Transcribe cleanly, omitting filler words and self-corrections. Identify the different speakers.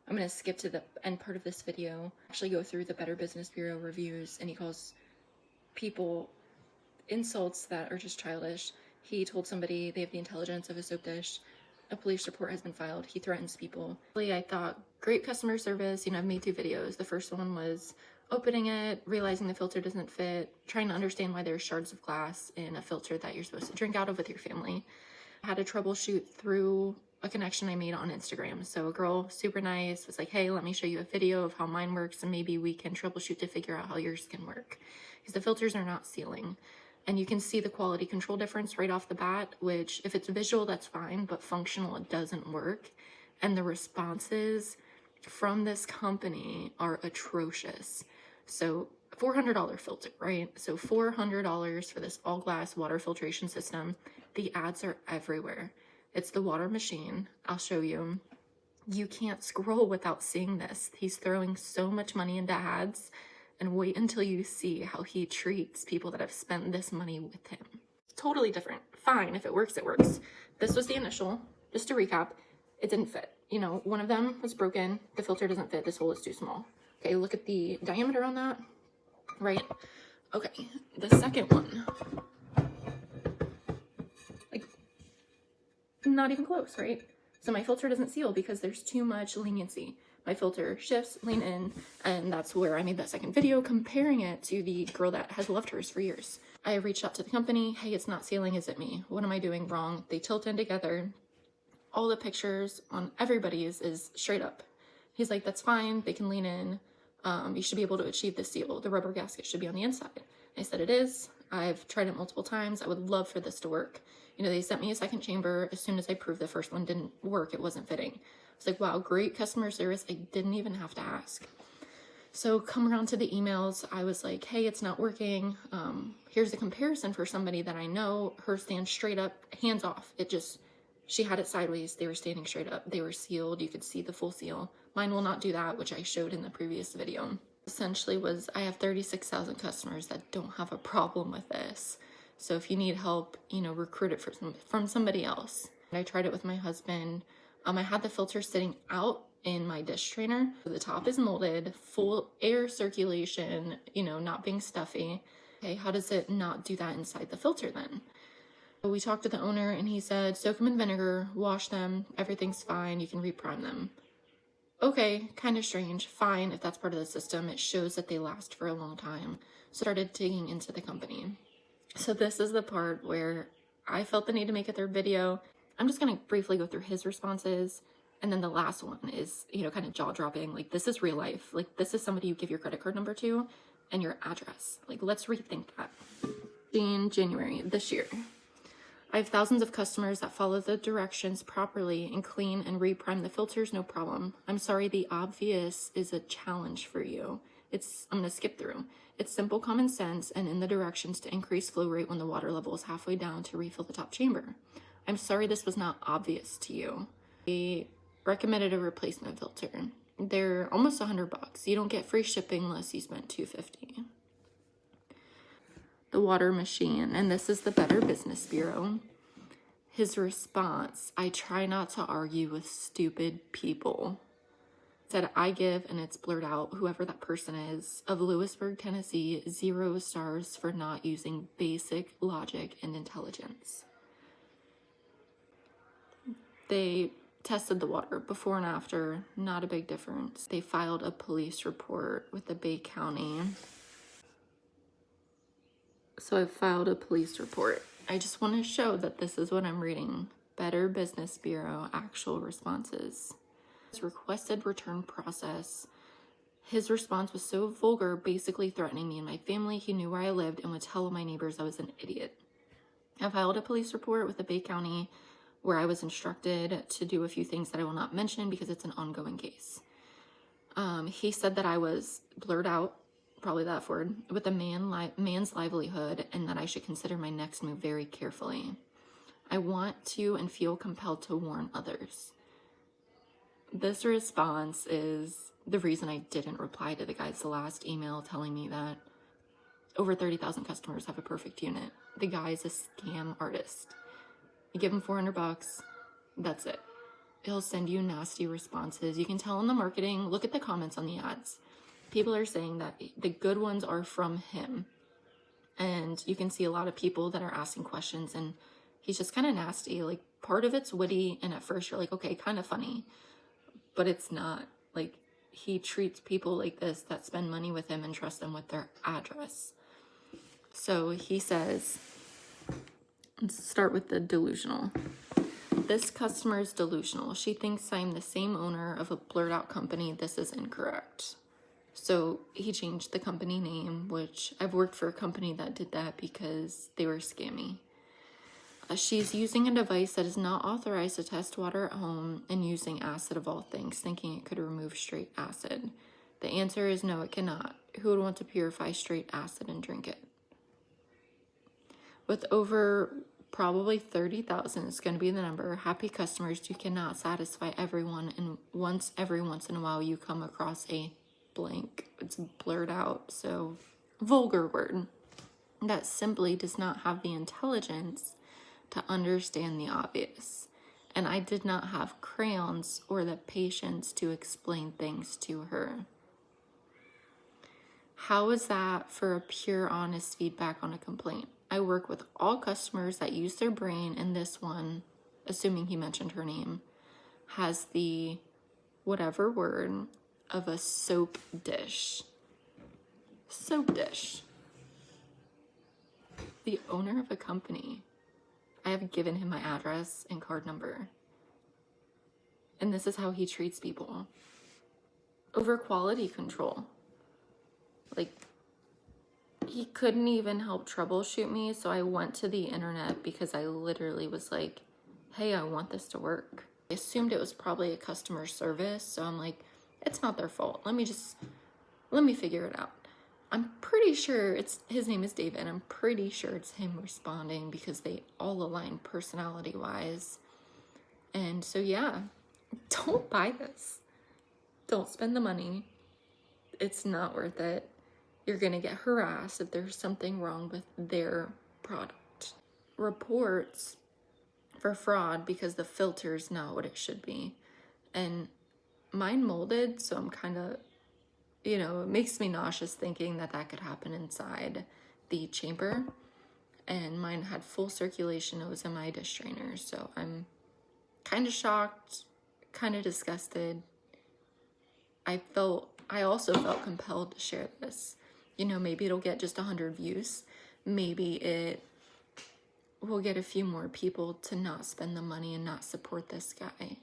Speaker 1: I'm going to skip to the end part of this video, actually go through the Better Business Bureau reviews, and he calls people insults that are just childish. He told somebody they have the intelligence of a soap dish. A police report has been filed. He threatens people. I thought, great customer service. You know, I've made 2 videos. The first one was opening it, realizing the filter doesn't fit, trying to understand why there's shards of glass in a filter that you're supposed to drink out of with your family. I had to troubleshoot through a connection I made on Instagram. So a girl, super nice, was like, hey, let me show you a video of how mine works and maybe we can troubleshoot to figure out how yours can work. Because the filters are not sealing. And you can see the quality control difference right off the bat, which if it's visual, that's fine, but functional, it doesn't work. And the responses from this company are atrocious. So $400 filter, right? So $400 for this all glass water filtration system. The ads are everywhere. It's the water machine. I'll show you. You can't scroll without seeing this. He's throwing so much money into ads, and wait until you see how he treats people that have spent this money with him. Totally different. Fine, if it works, it works. This was the initial. Just to recap, it didn't fit. You know, one of them was broken. The filter doesn't fit. This hole is too small. Okay, look at the diameter on that. Right? Okay, the second one. Like, not even close, right? So my filter doesn't seal because there's too much leniency. My filter shifts, lean in, and that's where I made that second video comparing it to the girl that has loved hers for years. I reached out to the company, hey, it's not sealing, is it me? What am I doing wrong? They tilt in together. All the pictures on everybody's is straight up. He's like, that's fine, they can lean in. You should be able to achieve the seal. The rubber gasket should be on the inside. I said it is. I've tried it multiple times. I would love for this to work. You know, they sent me a second chamber. As soon as I proved the first one didn't work, it wasn't fitting. I was like, wow, great customer service. I didn't even have to ask. So come around to the emails. I was like, hey, it's not working. Here's a comparison for somebody that I know. Her stands straight up, hands off. She had it sideways. They were standing straight up. They were sealed. You could see the full seal. Mine will not do that, which I showed in the previous video. Essentially I have 36,000 customers that don't have a problem with this. So if you need help, you know, recruit it from somebody else. I tried it with my husband. I had the filter sitting out in my dish strainer. The top is molded, full air circulation, you know, not being stuffy. Okay, how does it not do that inside the filter then? We talked to the owner and he said, soak them in vinegar, wash them, everything's fine, you can reprime them. Okay, kind of strange. Fine, if that's part of the system, it shows that they last for a long time. So I started digging into the company. So this is the part where I felt the need to make a third video. I'm just going to briefly go through his responses. And then the last one is, you know, kind of jaw-dropping. Like, this is real life. Like, this is somebody you give your credit card number to and your address. Like, let's rethink that. In January this year, I have thousands of customers that follow the directions properly and clean and reprime the filters, no problem. I'm sorry, the obvious is a challenge for you. I'm going to skip through. It's simple common sense and in the directions to increase flow rate when the water level is halfway down to refill the top chamber. I'm sorry this was not obvious to you. We recommended a replacement filter. They're almost $100. You don't get free shipping unless you spend $250. The water machine, and this is the Better Business Bureau. His response, I try not to argue with stupid people. Said, I give, and it's blurred out, whoever that person is, of Lewisburg, Tennessee, 0 stars for not using basic logic and intelligence. They tested the water before and after, not a big difference. They filed a police report with the Bay County. So I filed a police report. I just want to show that this is what I'm reading. Better Business Bureau actual responses. His requested return process. His response was so vulgar, basically threatening me and my family. He knew where I lived and would tell my neighbors I was an idiot. I filed a police report with the Bay County where I was instructed to do a few things that I will not mention because it's an ongoing case. He said that I was blurred out, probably that word, with a man's livelihood and that I should consider my next move very carefully. I want to and feel compelled to warn others. This response is the reason I didn't reply to the guy's last email telling me that over 30,000 customers have a perfect unit. The guy's a scam artist. You give him $400, that's it. he'll send you nasty responses. You can tell in the marketing, look at the comments on the ads. People are saying that the good ones are from him. And you can see a lot of people that are asking questions, and he's just kind of nasty. Like, part of it's witty, and at first you're like, okay, kind of funny, but it's not. Like, he treats people like this that spend money with him and trust them with their address. So he says, let's start with the delusional. This customer is delusional. She thinks I'm the same owner of a blurred out company. This is incorrect. So he changed the company name, which I've worked for a company that did that because they were scammy. She's using a device that is not authorized to test water at home and using acid of all things, thinking it could remove straight acid. The answer is no, it cannot. Who would want to purify straight acid and drink it? With over probably 30,000, it's going to be the number, happy customers, you cannot satisfy everyone, and every once in a while you come across a blank. It's blurred out, so vulgar word that simply does not have the intelligence to understand the obvious. And I did not have crayons or the patience to explain things to her. How is that for a pure, honest feedback on a complaint? I work with all customers that use their brain, and this one, assuming he mentioned her name, has the whatever word of a soap dish. Soap dish. The owner of a company. I have given him my address and card number. And this is how he treats people. Over quality control. Like, he couldn't even help troubleshoot me, so I went to the internet because I literally was like, hey, I want this to work. I assumed it was probably a customer service, so I'm like, it's not their fault. Let me figure it out. I'm pretty sure his name is David. I'm pretty sure it's him responding because they all align personality-wise. And so, yeah, don't buy this. Don't spend the money. It's not worth it. You're going to get harassed if there's something wrong with their product. Reports for fraud because the filter is not what it should be. And mine molded, so I'm kind of, it makes me nauseous thinking that could happen inside the chamber. And mine had full circulation. It was in my dish drainer. So I'm kind of shocked, kind of disgusted. I also felt compelled to share this. Maybe it'll get just 100 views. Maybe it will get a few more people to not spend the money and not support this guy.